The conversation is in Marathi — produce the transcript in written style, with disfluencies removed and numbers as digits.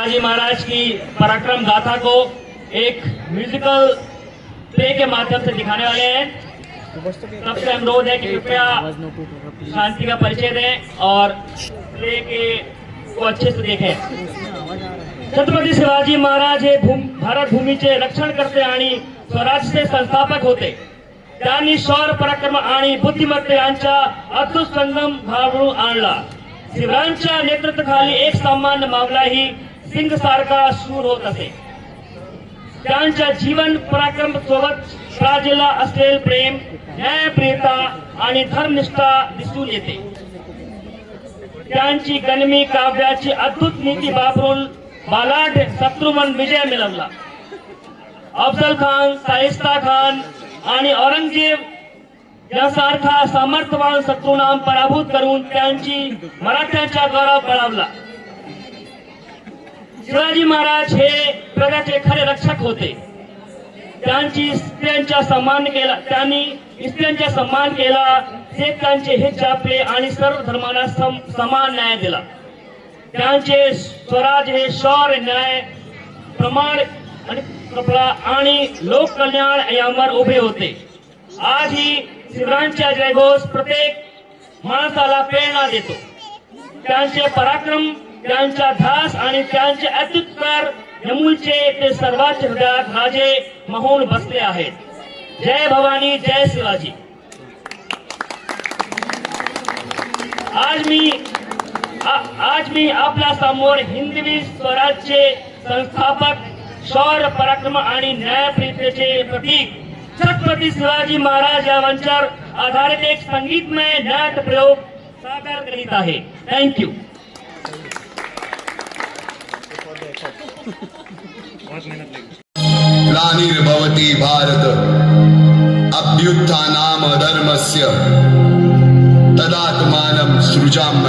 शिवाजी महाराज की पराक्रम गाथा को एक म्यूजिकल प्ले के माध्यम से दिखाने वाले हैं। सबसे अनुरोध है कि कृपया शांति का परिचय दें और प्ले के को अच्छे से देखें। छत्रपती शिवाजी महाराज हे भारत भूमीचे रक्षण करते आणि स्वराज्याचे संस्थापक होते। त्यांनी शौर्य पराक्रम आणि बुद्धिमत्ता यांचा अद्भुत संगम घडवून आणला। शिवरायांच्या नेतृत्वाखाली एक सामान्य मावलाही सिंग सारखा शूर होत असे। त्यांच्या जीवन पराक्रम सोबत स्वराज्याला असलेले प्रेम, न्यायप्रियता आणि धर्मनिष्ठा दिसून येते। त्यांची गनिमी काव्याची अद्भुत नीती वापरून बालाढ्य शत्रूवर विजय मिळवला। अफजल खान, शाहिस्ता खान आणि औरंगजेब यासारखा सामर्थ्यवान शत्रूंना पराभूत करून त्यांची मराठ्यांचा गौरव बळावला। शिवाजी महाराज हे प्रजाचे खरे रक्षक होते। त्यांनी स्त्रियांचा सन्मान केला, शेतकऱ्यांचे हित जपले आणि सर्व धर्मांना समान न्याय दिला। त्यांचे स्वराज हे शौर्य, न्याय, प्रमाण आणि लोक कल्याण यावर उभे होते। आजही शिवरायांचा जयघोष प्रत्येक माणसाला प्रेरणा देतो। त्यांचे पराक्रम, त्यांचा ध्यास आणि त्यांचे अत्युत्तर यमुलचे ते सर्वांच्या हृदयात राजे म्हणून बसले आहेत। जय भवानी, जय शिवाजी। आज मी आपल्या समोर हिंदवी स्वराज्याचे संस्थापक, शौर्य पराक्रम आणि न्यायप्रियतेचे प्रतीक छत्रपती शिवाजी महाराज यांच्यावर आधारित एक संगीतमय नाट्य प्रयोग सादर करीत आहे। थँक्यू। ग्लानिर्भवति भारत अभ्युत्थानामधर्मस्य तदात्मानं सृजाम्यहम्।